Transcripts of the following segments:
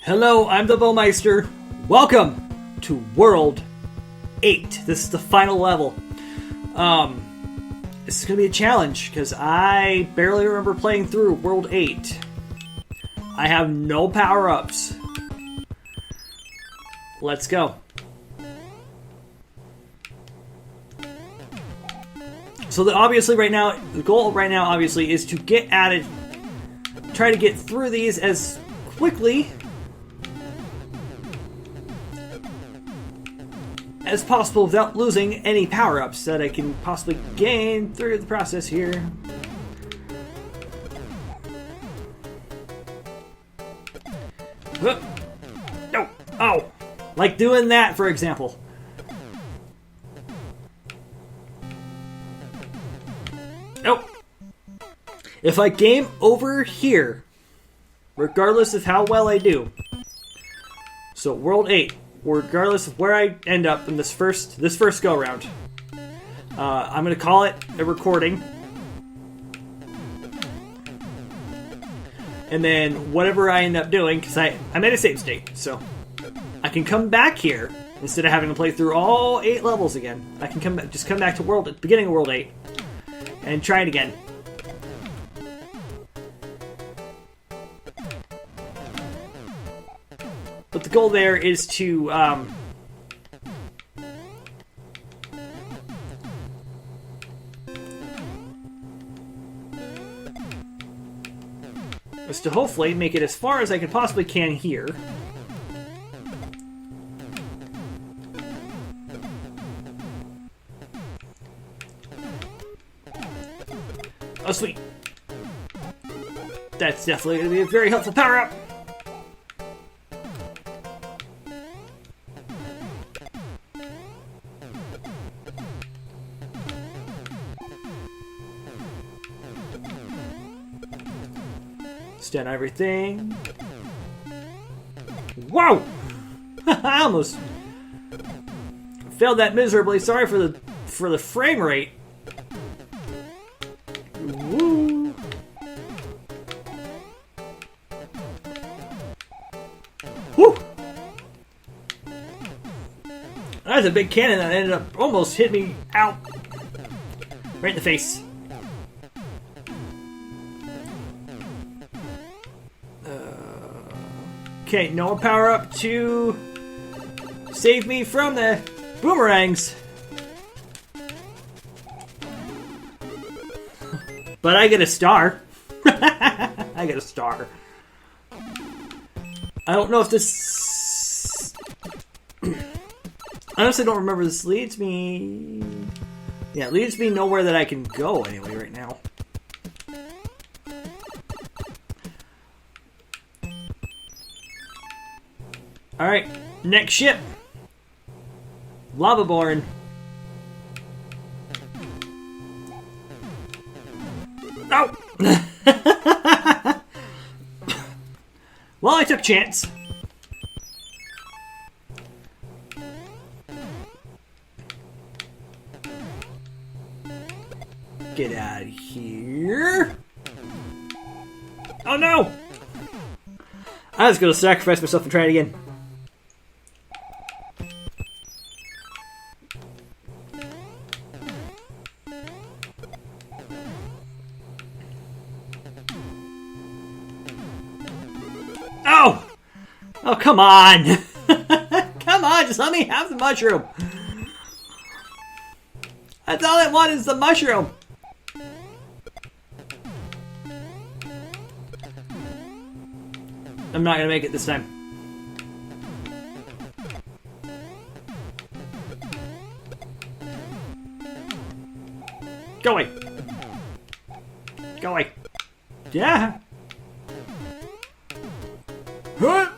Hello, I'm the Bowmeister. Welcome to World 8. This is the final level. This is going to be a challenge, because I barely remember playing through World 8. I have no power-ups. Let's go. So obviously right now, the goal right now obviously is to get at it, try to get through these as quickly as possible without losing any power-ups that I can possibly gain through the process here. No! Oh! Like doing that, for example. Nope. If I game over here, regardless of how well I do, so World 8, regardless of where I end up in this first go-round, I'm going to call it a recording. And then whatever I end up doing, because I'm at a save state, so I can come back here instead of having to play through all 8 levels again. I can come back to beginning of World 8 and try it again. But the goal there is to hopefully make it as far as I can possibly can here. Oh, sweet. That's definitely going to be a very helpful power-up. Stun everything. Whoa! I almost failed that miserably. Sorry for the frame rate. Woo! Woo! That's a big cannon that ended up almost hit me out right in the face. Okay, no power up to save me from the boomerangs. But I get a star. I get a star. I don't know if this... I honestly don't remember. This leads me... Yeah, it leads me nowhere that I can go anyway right now. Alright, next ship. Lavaborn. Oh! Well, I took a chance. Get out of here. Oh no! I was gonna sacrifice myself and try it again. Oh! Oh, come on! Come on, just let me have the mushroom! That's all I want is the mushroom! I'm not gonna make it this time. Go away! Go away! Yeah! Huh?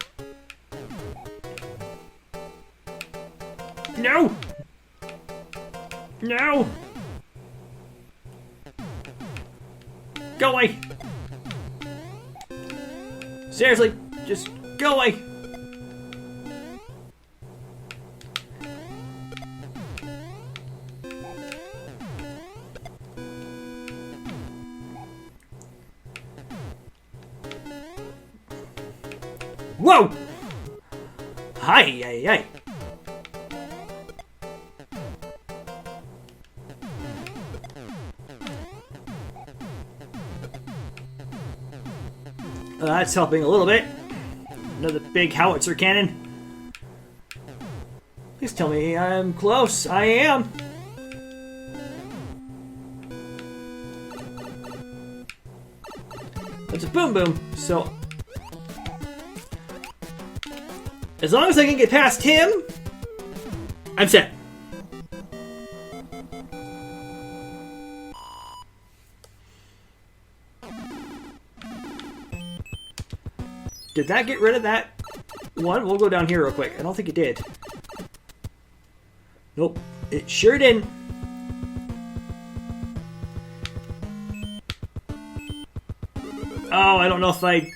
No! No! Go away! Seriously, just go away! Whoa! Hi, hi, hi. That's helping a little bit. Another big howitzer cannon. Please tell me I'm close. I am. It's a boom boom, so as long as I can get past him, I'm set. Did that get rid of that one? We'll go down here real quick. I don't think it did. Nope, it sure didn't. Oh, I don't know if I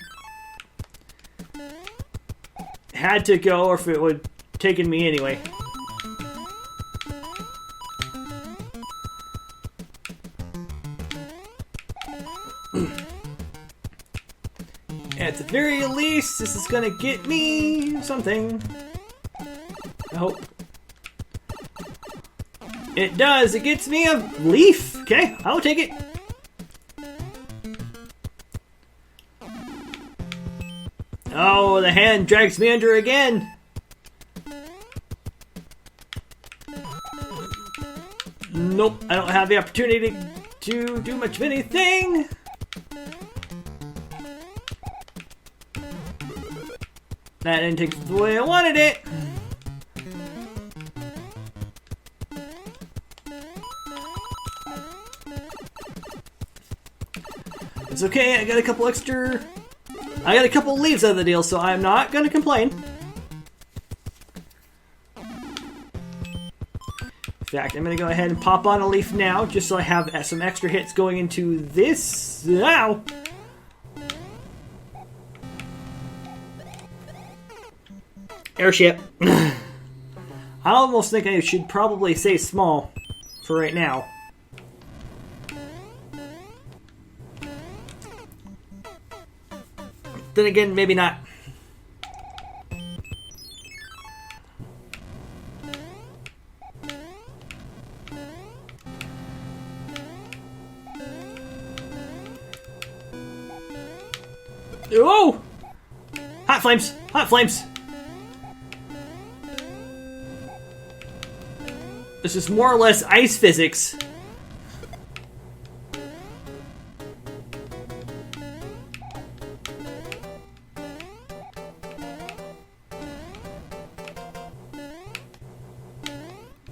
had to go or if it would have taken me anyway. At the very least, this is gonna get me something. I hope. It does. It gets me a leaf. Okay, I'll take it. Oh, the hand drags me under again. Nope, I don't have the opportunity to do much of anything. That didn't take it the way I wanted it. It's okay, I got a couple leaves out of the deal, so I'm not gonna complain. In fact, I'm gonna go ahead and pop on a leaf now, just so I have some extra hits going into this. Ow! Airship. I almost think I should probably say small for right now. Then again, maybe not. Oh! Hot flames! Hot flames! This is more or less ice physics.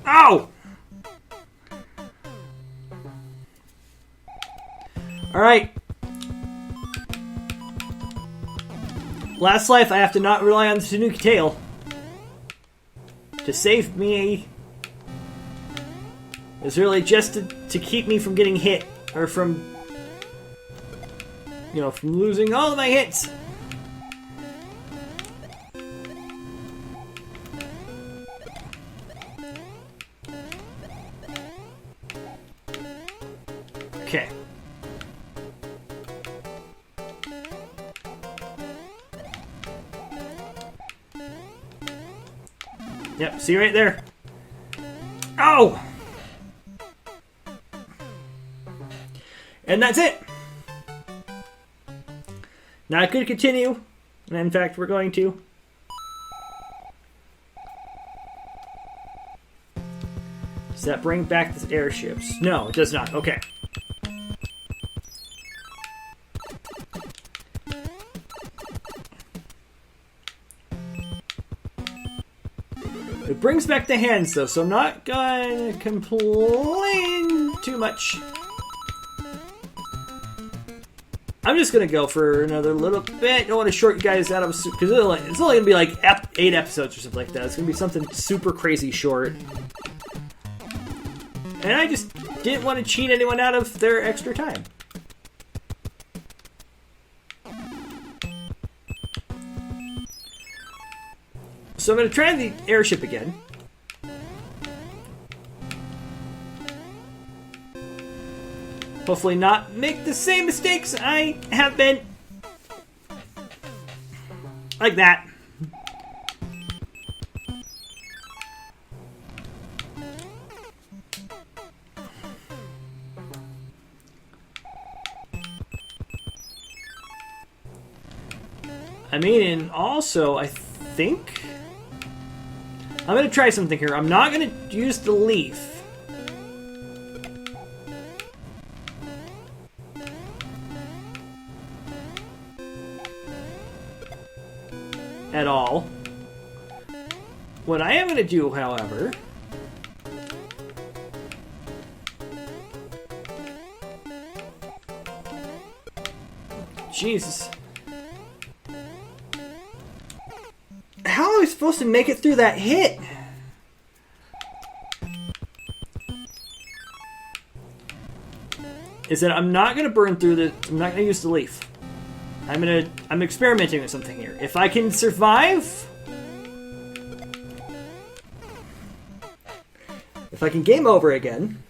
Ow! Alright. Last life, I have to not rely on the Tanuki tail to save me. It's really just to keep me from getting hit, or from, you know, from losing all of my hits. Okay. Yep, see right there. Oh! And that's it. Now I could continue, and in fact we're going to. Does that bring back the airships? No, it does not. Okay. It brings back the hands though, so I'm not going to complain too much. I'm just gonna go for another little bit. I don't want to short you guys out of because it's only gonna be like 8 episodes or something like that. It's gonna be something super crazy short, and I just didn't want to cheat anyone out of their extra time. So I'm gonna try the airship again. Hopefully not make the same mistakes I have been. Like that. I mean, and also, I think... I'm going to try something here. I'm not going to use the leaf. At all. What I am going to do, however... Jesus. How am I supposed to make it through that hit? Is that I'm not going to burn through the... I'm not going to use the leaf. I'm experimenting with something here. If I can survive... If I can game over again...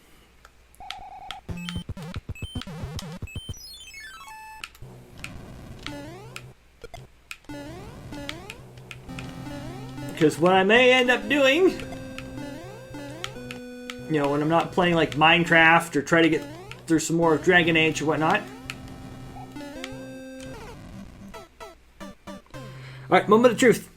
Because what I may end up doing, you know, when I'm not playing like Minecraft or try to get through some more of Dragon Age or whatnot. Alright, moment of truth.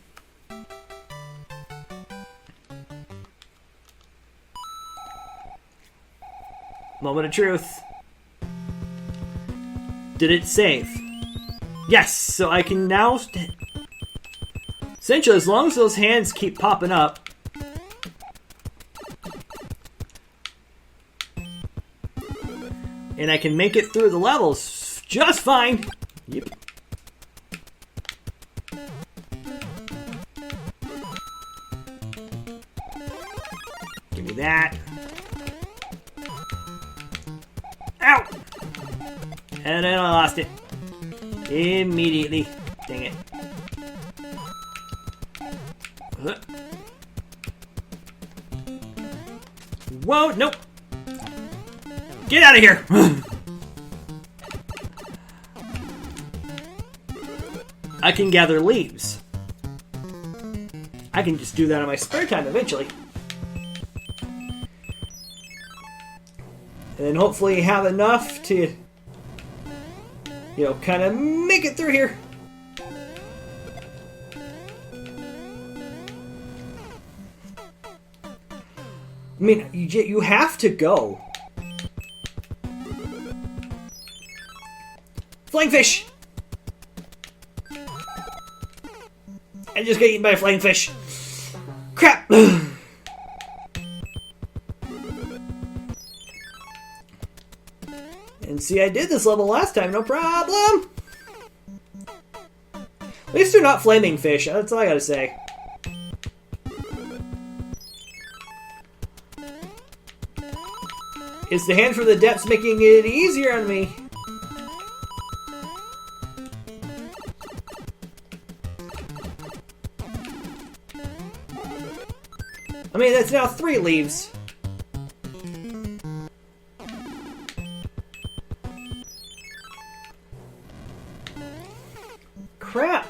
Moment of truth. Did it save? Yes, so I can now... Essentially, as long as those hands keep popping up, and I can make it through the levels just fine. Yep. Give me that. Ow! And then I lost it. Immediately. Dang it. Whoa, nope. Get out of here. I can gather leaves. I can just do that in my spare time eventually. And then hopefully have enough to, you know, kind of make it through here. I mean, you have to go. Flying fish! I just got eaten by a flying fish. Crap! And see, I did this level last time, no problem! At least they're not flaming fish, that's all I gotta say. Is the hand from the depths making it easier on me? I mean, that's now 3 leaves. Crap.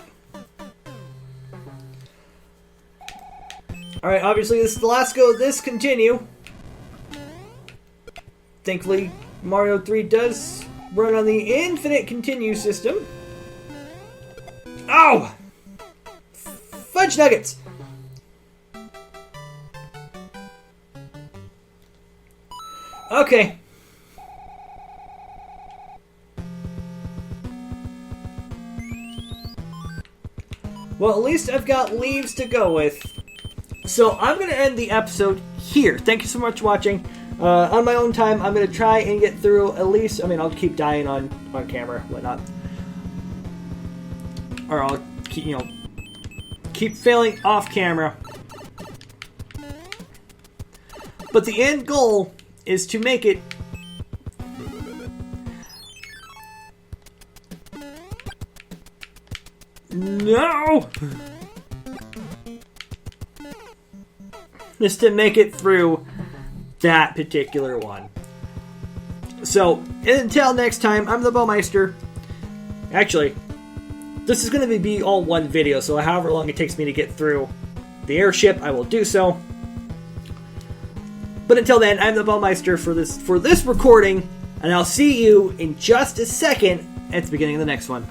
Alright, obviously this is the last go of this continue. Thankfully, Mario 3 does run on the infinite continue system. Ow! Fudge nuggets! Okay. Well, at least I've got leaves to go with. So I'm going to end the episode here. Thank you so much for watching. On my own time, I'm going to try and get through at least... I mean, I'll keep dying on camera, whatnot. Or I'll keep, you know, keep failing off camera. But the end goal is to make it... No! Just to make it through that particular one. So, until next time, I'm the Bowmeister. Actually, this is going to be all one video, so however long it takes me to get through the airship, I will do so. But until then, I'm the Bowmeister for this recording, and I'll see you in just a second at the beginning of the next one.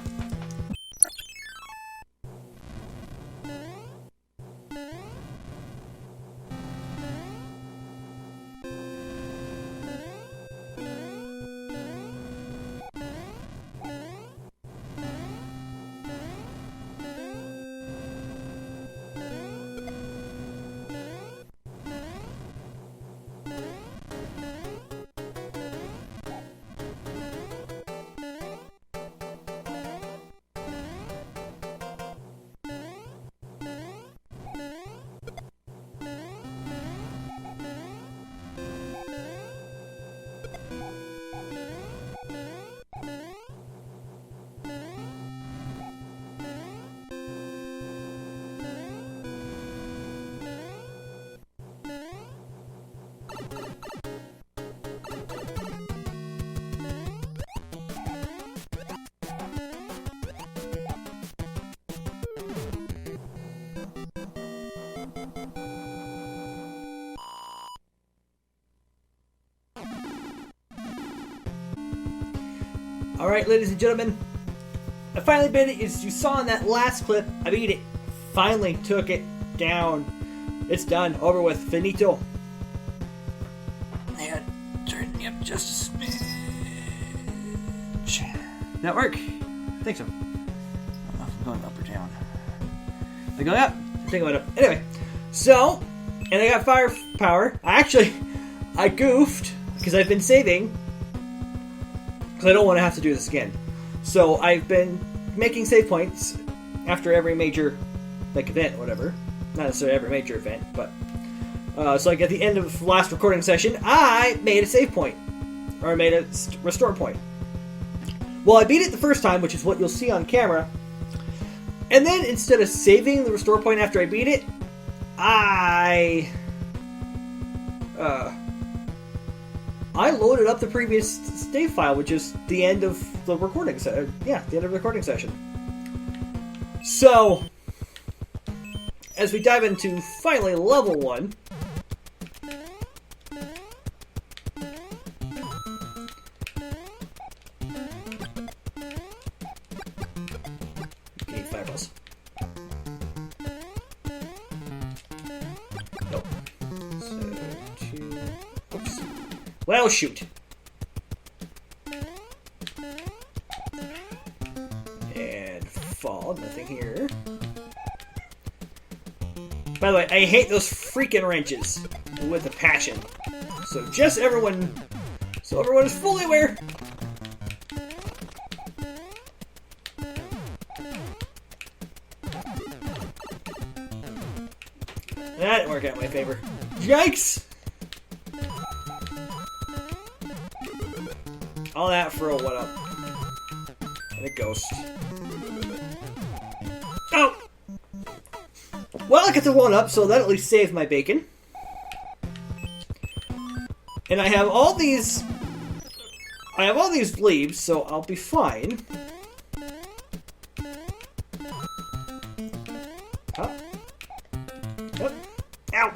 Alright, ladies and gentlemen. I finally beat it. As you saw in that last clip, I beat it. Finally took it down. It's done. Over with. Finito. And turn me up just a smidge. That work? I think so. I don't know if I'm going up or down. Am I going up? I think I went up. Anyway. So, and I got firepower. I goofed because I've been saving. Because I don't want to have to do this again. So I've been making save points after every major, like, event or whatever. Not necessarily every major event, but so like at the end of the last recording session, I made a save point, or I made a restore point. Well, I beat it the first time, which is what you'll see on camera. And then instead of saving the restore point after I beat it, I loaded up the previous save file, which is the end of the recording the end of the recording session. So, as we dive into finally level 1, okay, fireballs. Nope. So, 2. Oops. Well, shoot. And fall. Nothing here. By the way, I hate those freaking wrenches with a passion. So everyone is fully aware. That didn't work out in my favor. Yikes! All that for a 1-up. And a ghost. Oh! Well, I got the 1-up, so that at least saved my bacon. And I have all these leaves, so I'll be fine. Up. Up. Ow!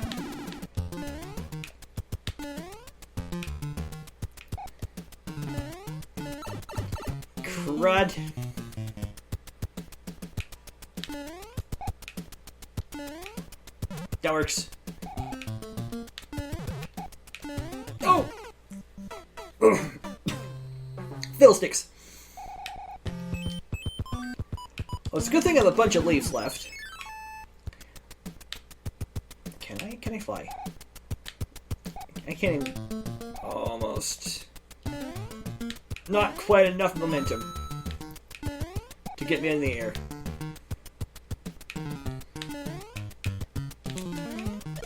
Crud. That works. Oh! Fiddlesticks. Well, it's a good thing I have a bunch of leaves left. Can I fly? I can't even... Almost. Not quite enough momentum to get me in the air.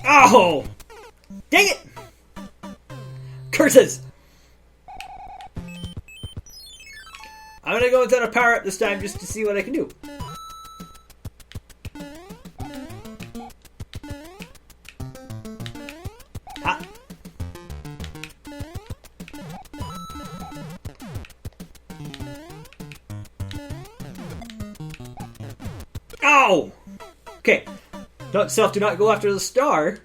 Oh! Dang it! Curses! I'm gonna go without a power-up this time just to see what I can do. Ah. Oh! Okay. Note self, do not go after the star.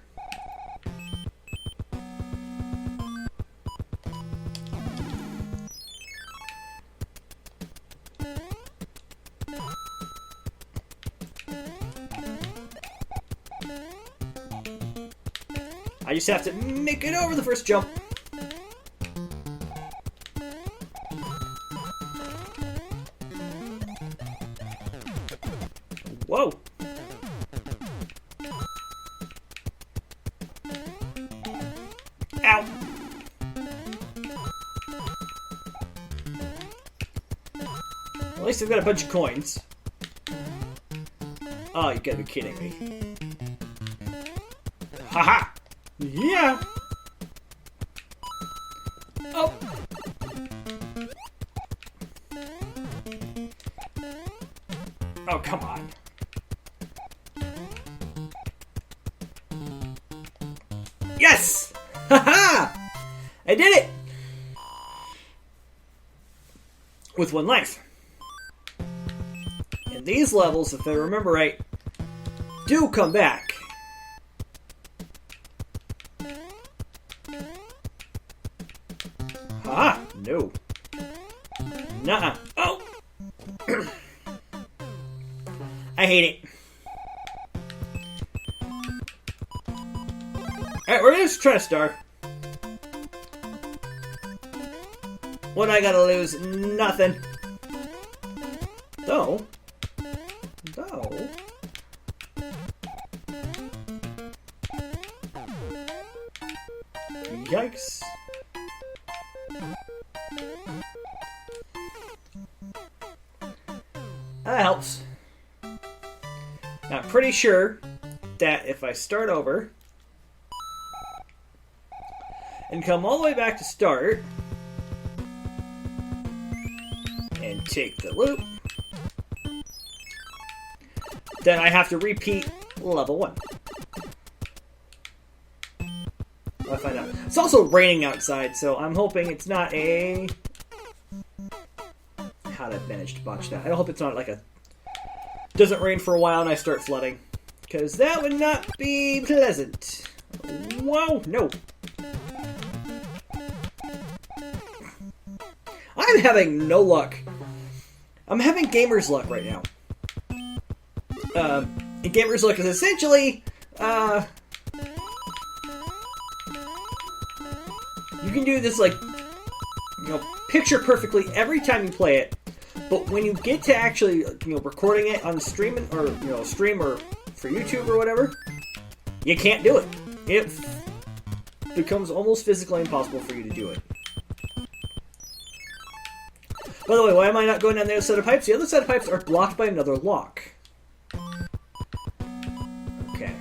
I just have to make it over the first jump. Whoa! Ow! At least I've got a bunch of coins. Oh, you gotta be kidding me. Haha! Yeah! Oh! Oh, come on. Yes! Haha! I did it! With 1 life. And these levels, if I remember right, do come back. Ah, no. Nuh-uh. Oh! I hate it. Alright, we're gonna just try to star. What do I gotta lose? Nothing. Though. Yikes. That helps. Now, I'm pretty sure that if I start over and come all the way back to start and take the loop, then I have to repeat level 1. I'll find out. It's also raining outside, so I'm hoping it's not a... How'd I manage to botch that? I hope it's not like a... Doesn't rain for a while and I start flooding. Because that would not be pleasant. Whoa, no. I'm having no luck. I'm having gamer's luck right now. And gamer's luck is essentially... You can do this, like, picture perfectly every time you play it, but when you get to actually, recording it on stream or stream or for YouTube or whatever, you can't do it. It becomes almost physically impossible for you to do it. By the way, why am I not going down the other set of pipes? The other set of pipes are blocked by another lock. Okay.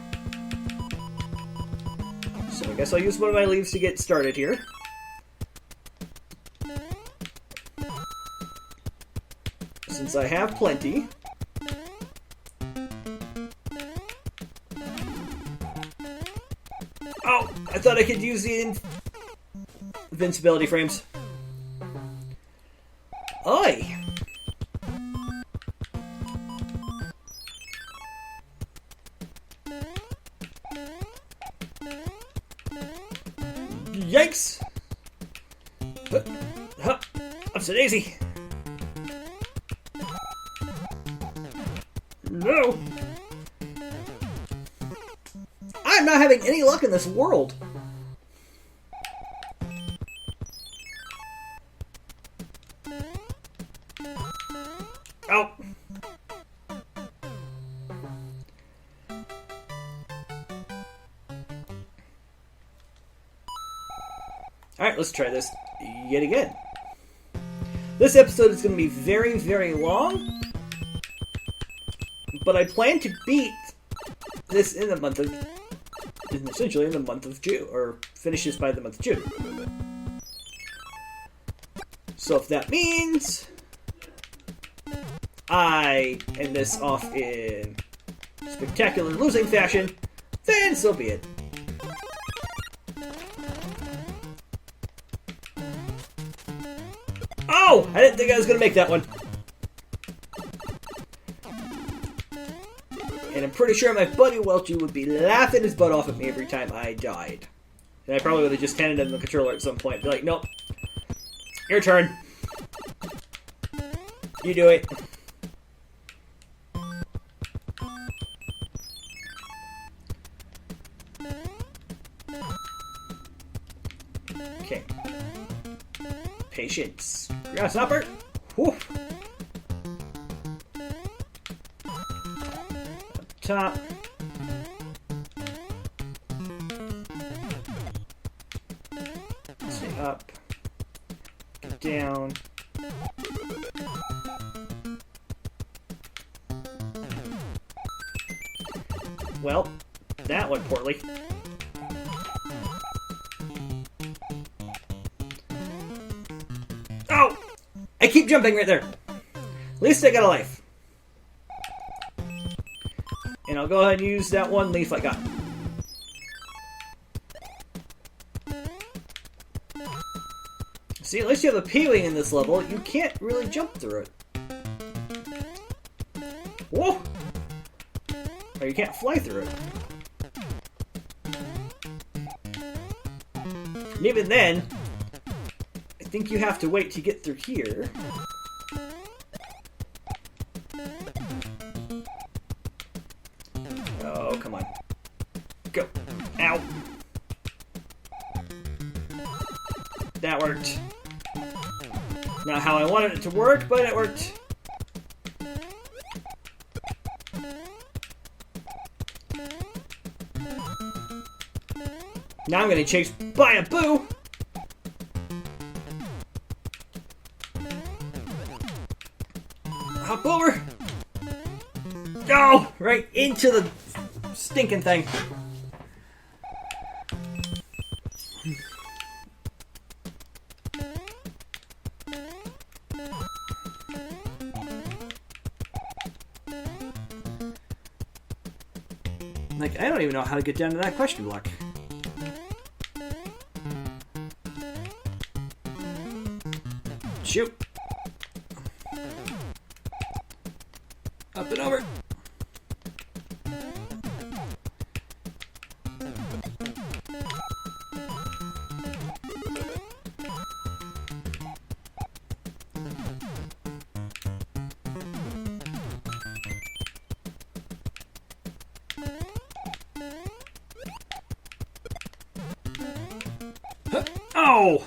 So I guess I'll use one of my leaves to get started here. Since I have plenty. Oh! I thought I could use the invincibility frames. Oi! Yikes! Upside daisy! No! I'm not having any luck in this world! Oh! Alright, let's try this yet again. This episode is going to be very, very long, but I plan to beat this in the month of... essentially in the month of June, or finish this by the month of June. So if that means I end this off in spectacular losing fashion, then so be it. Oh! I didn't think I was going to make that one. And I'm pretty sure my buddy Welchie would be laughing his butt off at me every time I died. And I probably would have just handed him the controller at some point. Be like, nope. Your turn. You do it. Okay. Patience. Grasshopper. Whew. Up top. Stay up. Get down. Well, that went poorly. Oh! I keep jumping right there. At least I got a life. And I'll go ahead and use that one leaf I got. See, at least you have a P-wing in this level. You can't really jump through it. Whoa! Or you can't fly through it. And even then, I think you have to wait to get through here. come on. Go. Ow. That worked. Not how I wanted it to work, but it worked. Now I'm getting chased by a boo! Hop over! Oh! Right into the stinking thing. Like, I don't even know how to get down to that question block. Shoot. Up and over. Oh!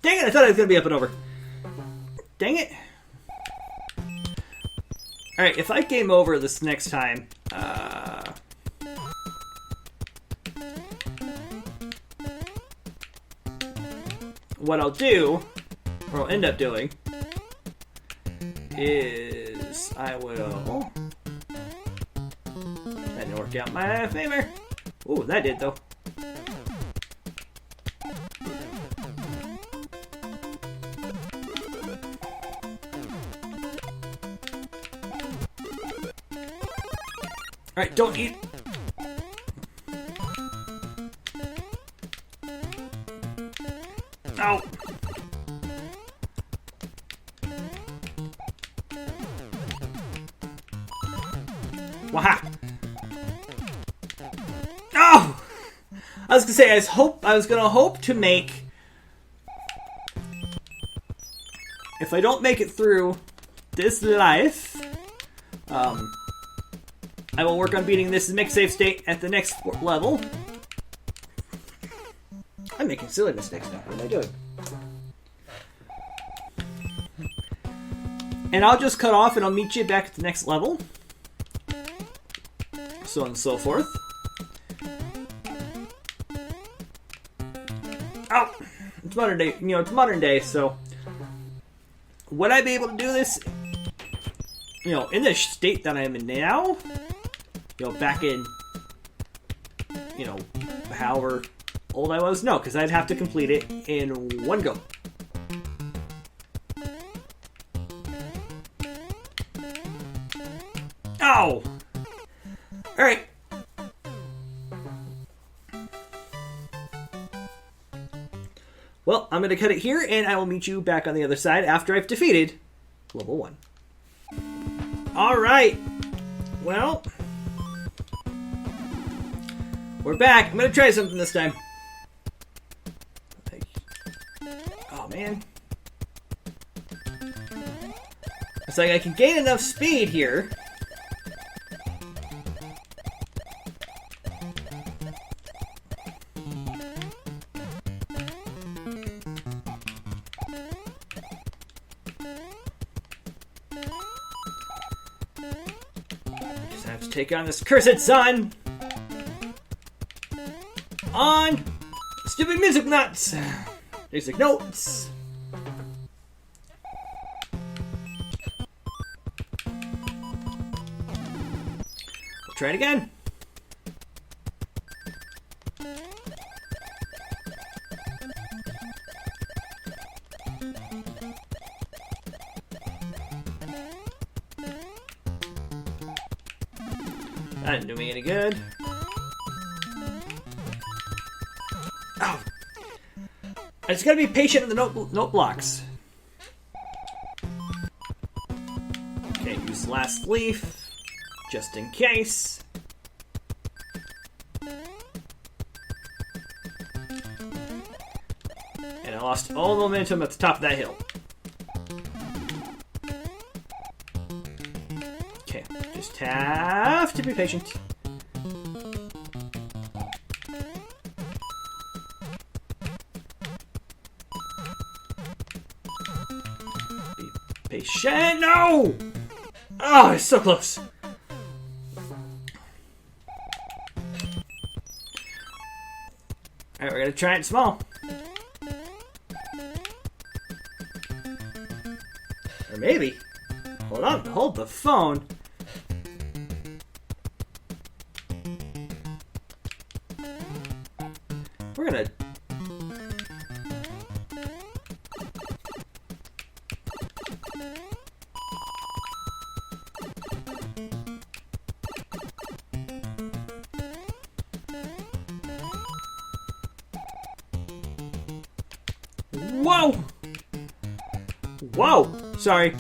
Dang it, I thought I was going to be up and over. Dang it. Alright, if I game over this next time, what I'll do, or I'll end up doing, is I will... That didn't work out in my favor. Ooh, that did, though. Alright, don't eat. Ow. Waha. Oh! I was gonna say, I was gonna hope to make... If I don't make it through this life, I will work on beating this mixed save state at the next level. I'm making silly mistakes now. What am I doing? And I'll just cut off and I'll meet you back at the next level. So on and so forth. Oh! It's modern day, it's modern day, so... Would I be able to do this, in the state that I'm in now? Back in, however old I was? No, because I'd have to complete it in one go. Oh! Alright. Well, I'm going to cut it here, and I will meet you back on the other side after I've defeated level 1. Alright. Well... We're back. I'm gonna try something this time. Oh, man. It's like I can gain enough speed here. Just have to take on this cursed sun. On stupid music nuts. Music notes. We'll try it again. That didn't do me any good. Oh. I just gotta be patient in the note blocks. Okay, use last leaf, just in case. And I lost all the momentum at the top of that hill. Okay, just have to be patient. Patient, no! Oh, it's so close. Alright, we're gonna try it small. Or maybe. Hold on, hold the phone. We're gonna... Whoa! Whoa! Sorry.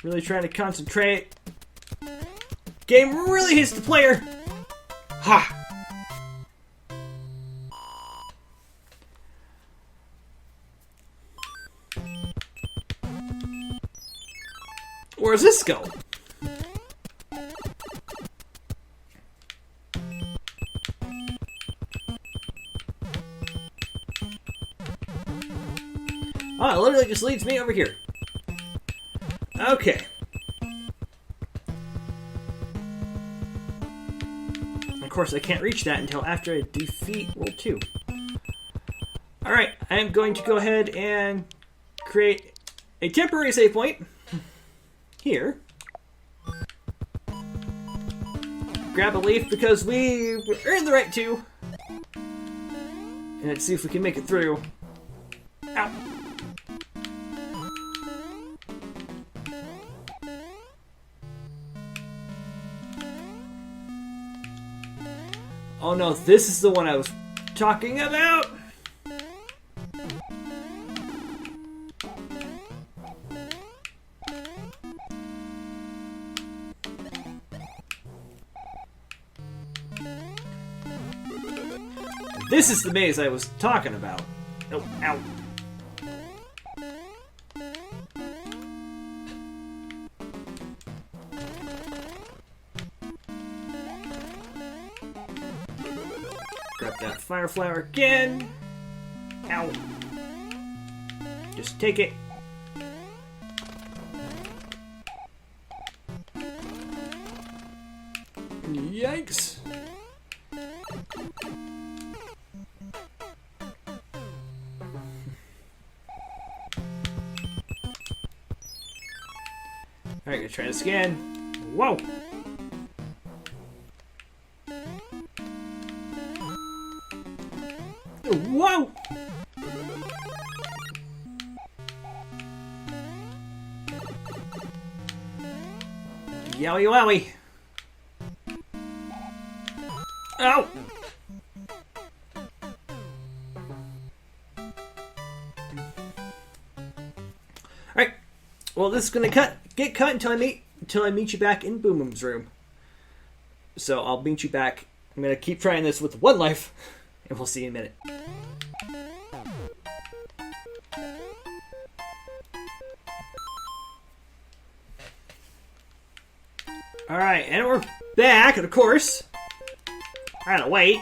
Really trying to concentrate. Game really hits the player. Ha! Where's this go? Oh, it literally just leads me over here. Okay. Of course, I can't reach that until after I defeat World 2. Alright, I'm going to go ahead and create a temporary save point here. Grab a leaf because we earned the right to. And let's see if we can make it through. Ow. Oh no, this is the one I was talking about! This is the maze I was talking about. Oh, ow. Grab that fire flower again. Ow. Just take it. Yikes. Alright, gonna try this again. Whoa! Whoa! Yowie wowie! Ow! Alright. Well, this is gonna get cut until I meet you back in Boom Boom's room. So I'll meet you back. I'm gonna keep trying this with one life, and we'll see you in a minute. Alright, and we're back, and of course, I gotta wait.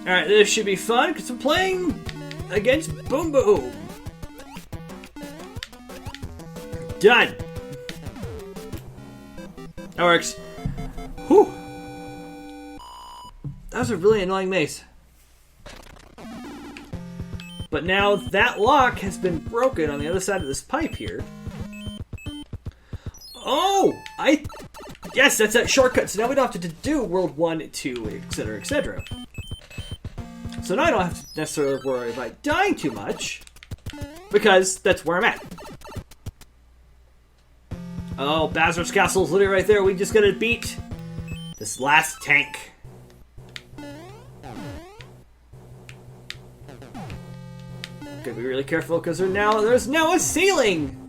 Alright, this should be fun, because I'm playing against Boom Boom. Done. That works. Whew. That was a really annoying maze. But now that lock has been broken on the other side of this pipe here. Oh! Yes, that's that shortcut. So now we don't have to do World 1, 2, etc., etc. So now I don't have to necessarily worry about dying too much. Because that's where I'm at. Oh, Bazar's Castle's literally right there. We just gotta beat this last tank. Gotta be really careful because there's now a ceiling!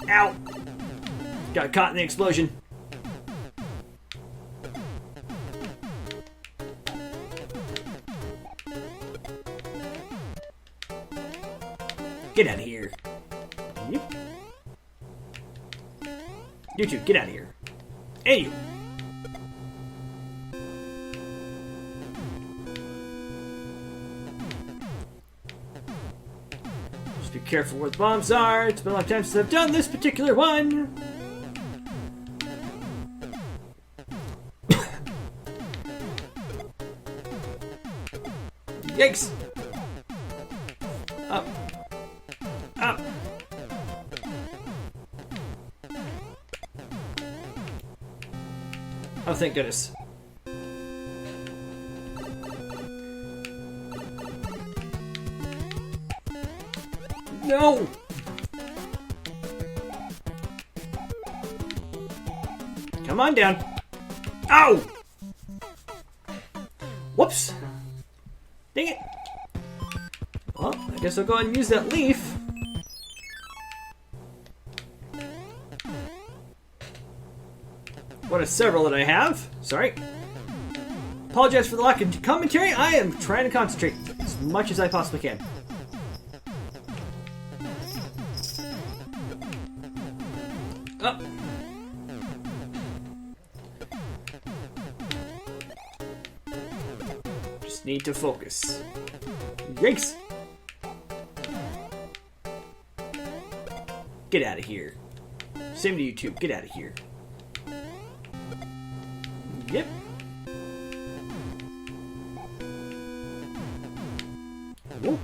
Ow! Got caught in the explosion. Get out of here. Yep. You two, get out of here. And you. Just be careful where the bombs are. It's been a long time since I've done this particular one. Yikes! Up. Up. Oh, thank goodness. No! Come on down. Ow! Whoops! Dang it! Well, I guess I'll go ahead and use that leaf. One of several that I have. Sorry. Apologize for the lack of commentary. I am trying to concentrate as much as I possibly can. Up. Just need to focus. Yikes! Get out of here. Same to you too. Get out of here. Yep. Whoa.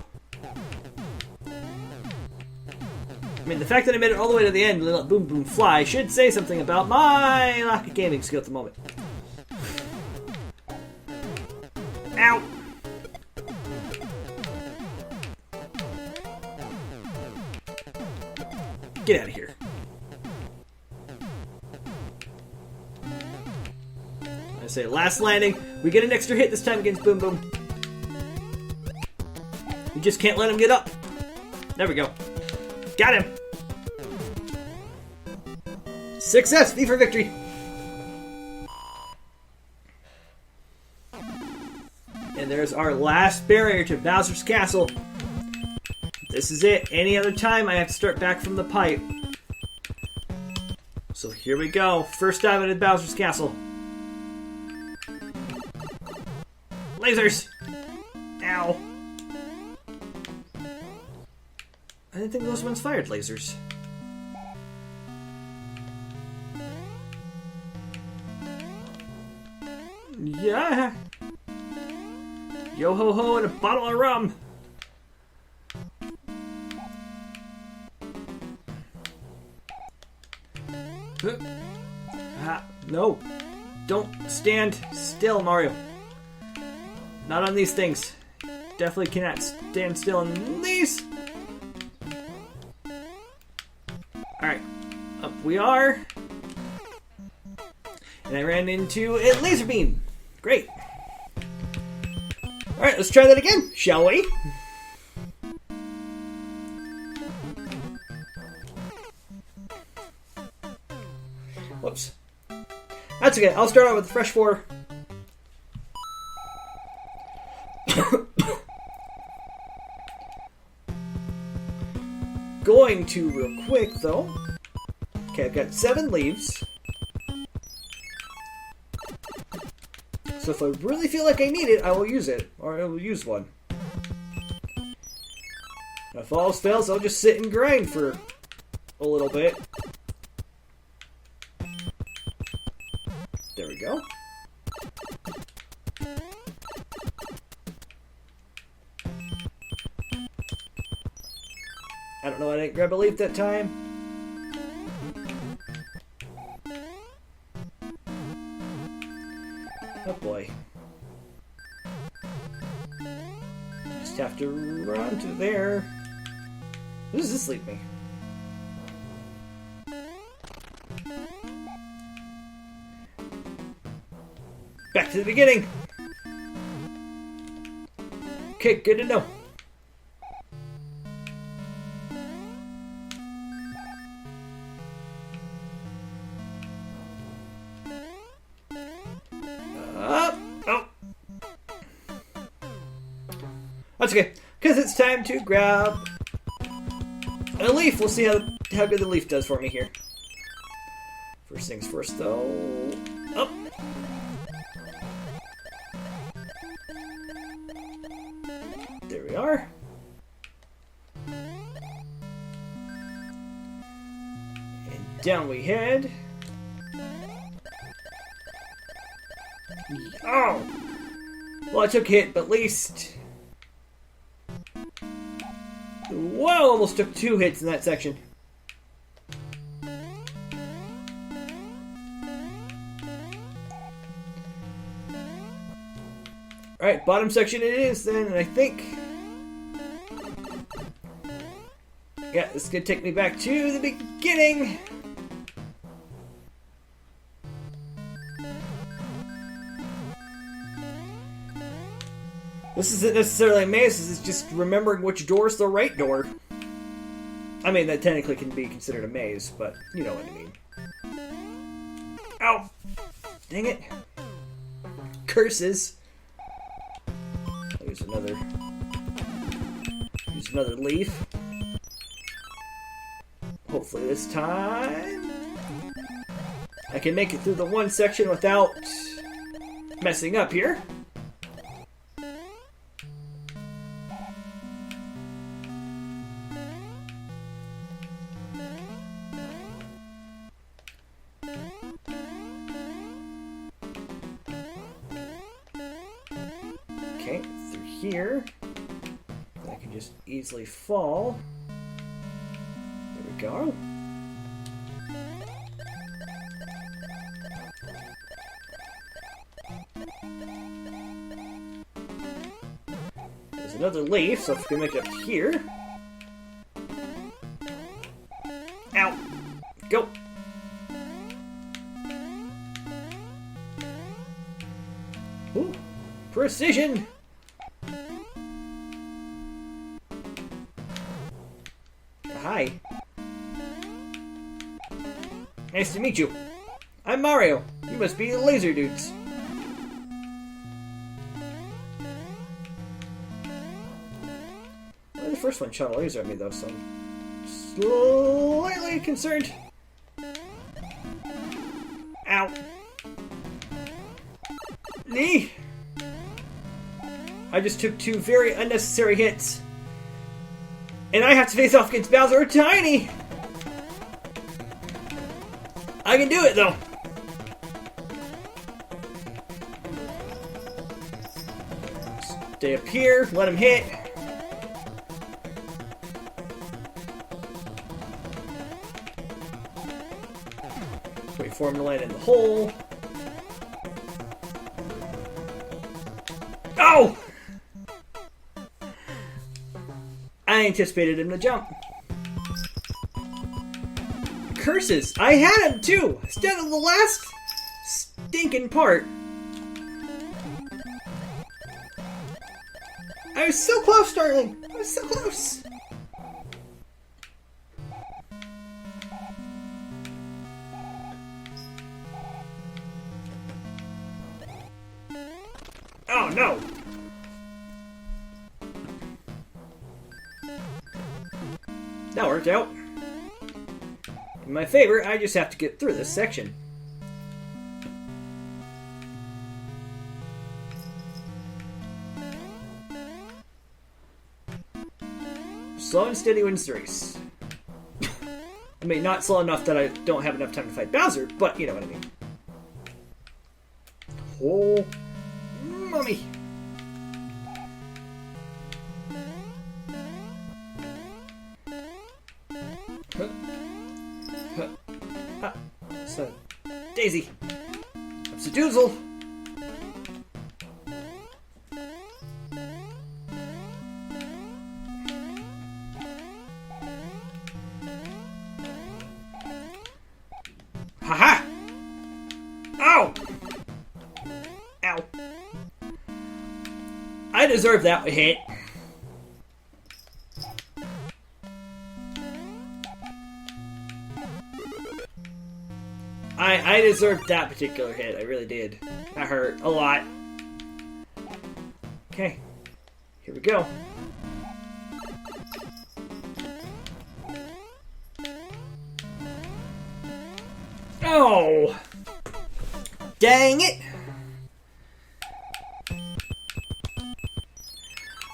I mean, the fact that I made it all the way to the end and let Boom Boom fly should say something about my lack of gaming skill at the moment. Ow! Get out of here. I say last landing. We get an extra hit this time against Boom Boom. We just can't let him get up. There we go. Got him. Success! V for victory. And there's our last barrier to Bowser's Castle. This is it. Any other time, I have to start back from the pipe. So here we go. First time into Bowser's Castle. Lasers! Ow. I didn't think those ones fired lasers. Yeah. Yo ho ho and a bottle of rum. No. Don't stand still, Mario. Not on these things. Definitely cannot stand still on these. Alright. Up we are. And I ran into a laser beam. Great. Alright, let's try that again, shall we? Whoops. That's okay. I'll start out with fresh 4. Going to real quick though. Okay, I've got 7 leaves. So if I really feel like I need it, I will use it. Or I will use one. If all else fails, I'll just sit and grind for a little bit. There we go. I don't know why I didn't grab a leaf that time. Oh boy. Just have to run to there. Who does this lead me? Back to the beginning. Okay, good to know. Oh. That's okay, because it's time to grab a leaf. We'll see how good the leaf does for me here. First things first, though. Up. There we are. And down we head. Oh! Well, I took a hit, but at least... Whoa! Almost took 2 hits in that section. Alright, bottom section it is then, and I think... Yeah, this is going to take me back to the beginning! This isn't necessarily a maze, this is just remembering which door is the right door. I mean, that technically can be considered a maze, but you know what I mean. Ow! Dang it. Curses. Use another leaf. Hopefully this time I can make it through the one section without messing up here. Okay, through here. I can just easily fall. There we go. There's another leaf, so if we can make it up here. Ow! Go! Ooh, precision! Hi. Nice to meet you. I'm Mario. You must be the laser dudes. Well, the first one shot a laser at me though, so I'm slightly concerned. Ow. Knee! I just took 2 very unnecessary hits. And I have to face off against Bowser or Tiny! I can do it, though! Stay up here, let him hit. Wait for him to land in the hole. Oh! I anticipated him to jump. Curses! I had him too! Instead of the last stinking part. I was so close, darling! I was so close! Oh no! That worked out. In my favor, I just have to get through this section. Slow and steady wins the race. I mean, not slow enough that I don't have enough time to fight Bowser, but you know what I mean. Oh, mommy! So, Daisy. Upsa-doozle. Haha! Ow! Ow. I deserve that hit. I deserved that particular hit. I really did. That hurt a lot. Okay. Here we go. no! Dang it!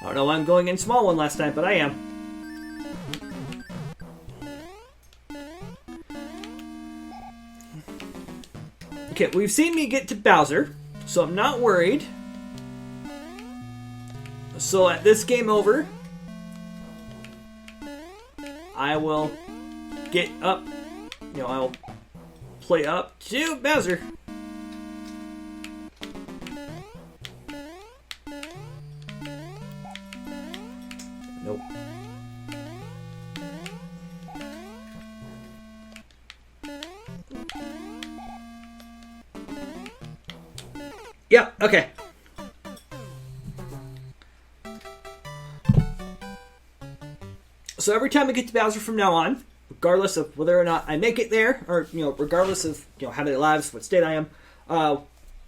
I don't know why I'm going in small one last time, but I am. Okay, we've seen me get to Bowser, so I'm not worried. So at this game over, I will get up, I'll play up to Bowser. Nope. Yeah, okay. So every time I get to Bowser from now on, regardless of whether or not I make it there, or, regardless of, how many lives, what state I am,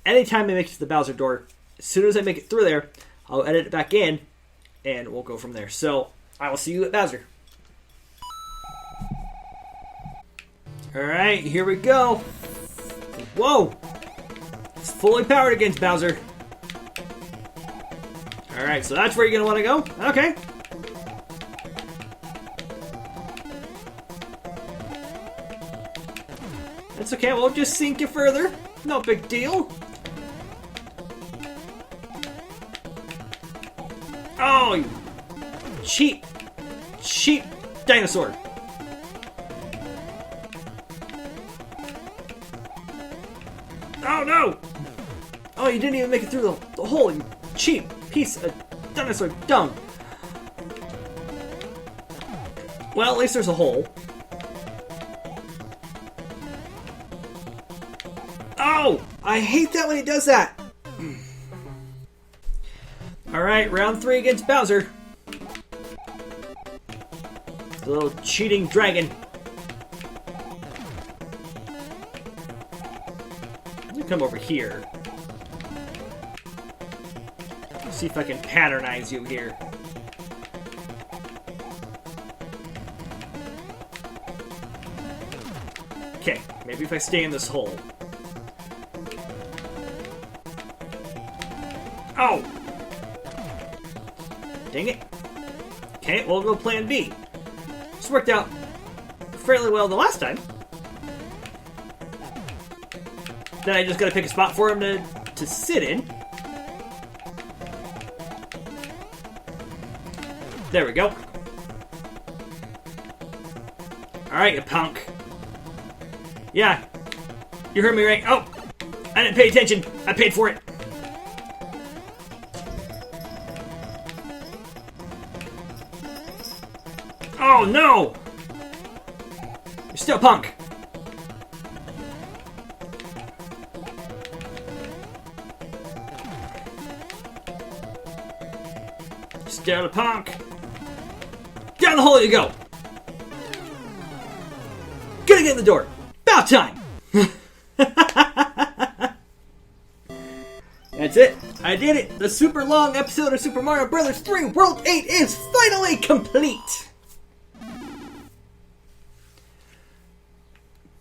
anytime I make it to the Bowser door, as soon as I make it through there, I'll edit it back in, and we'll go from there. So, I will see you at Bowser. Alright, here we go. Whoa! It's fully powered against Bowser. Alright, so that's where you're going to want to go? Okay. That's okay, we'll just sink you further. No big deal. Oh, you cheap dinosaur. Oh no! Oh, you didn't even make it through the hole, you cheap piece of dinosaur dung. Well, at least there's a hole. Oh! I hate that when he does that! Alright, round 3 against Bowser. The little cheating dragon. Let me come over here. See if I can patternize you here. Okay, maybe if I stay in this hole. Oh! Dang it. Okay, we'll go plan B. This worked out fairly well the last time. Then I just gotta pick a spot for him to sit in. There we go. Alright, you punk. Yeah, you heard me right. Oh! I didn't pay attention. I paid for it. Oh no! You're still punk. Still a punk. Down the hole you go. Gonna get in the door. About time. That's it. I did it. The super long episode of Super Mario Bros. 3 World 8 is finally complete.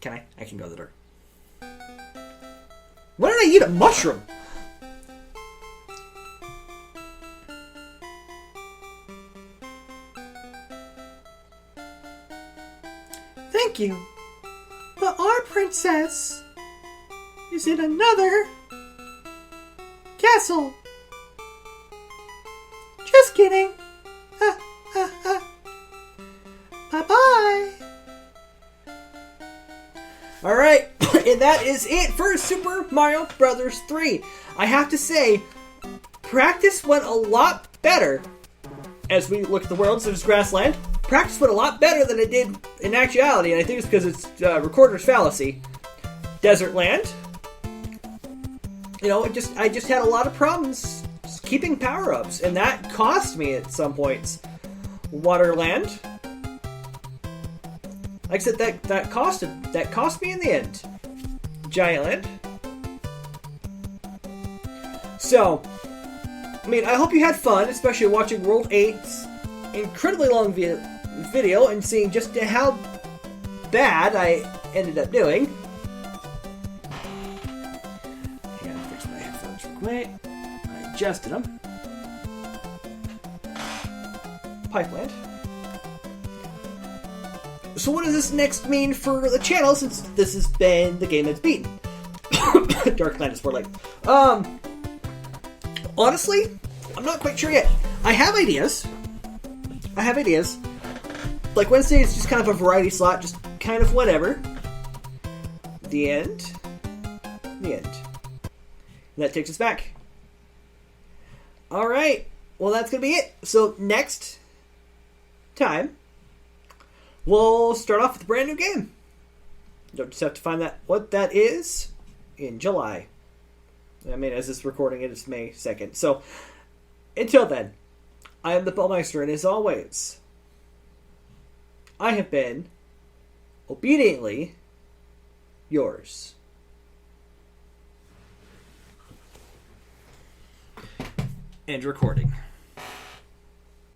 Can I? I can go to the door. Why did I eat a mushroom? Thank you. But our princess is in another castle. Just kidding. Bye-bye. Alright, and that is it for Super Mario Bros. 3. I have to say, practice went a lot better as we look at the world, so there's Grassland. Practice went a lot better than it did in actuality, and I think it's because it's recorder's fallacy. Desert Land. You know, I just had a lot of problems keeping power-ups, and that cost me at some points. Waterland. Like I said, that cost me in the end. Giant Land. So, I mean, I hope you had fun, especially watching World 8's incredibly long video and seeing just how bad I ended up doing. suggested them. Pipeland. So what does this next mean for the channel, since this has been the game that's beaten? Dark Knight is more like... honestly, I'm not quite sure yet. I have ideas. Like Wednesday is just kind of a variety slot, just kind of whatever. The end. And that takes us back. Alright. Well, that's going to be it. So next time, we'll start off with a brand new game. You'll just have to find that what that is in July. I mean, as this recording, it is May 2nd. So, until then, I am the Bellmeister, and as always, I have been obediently yours. And recording.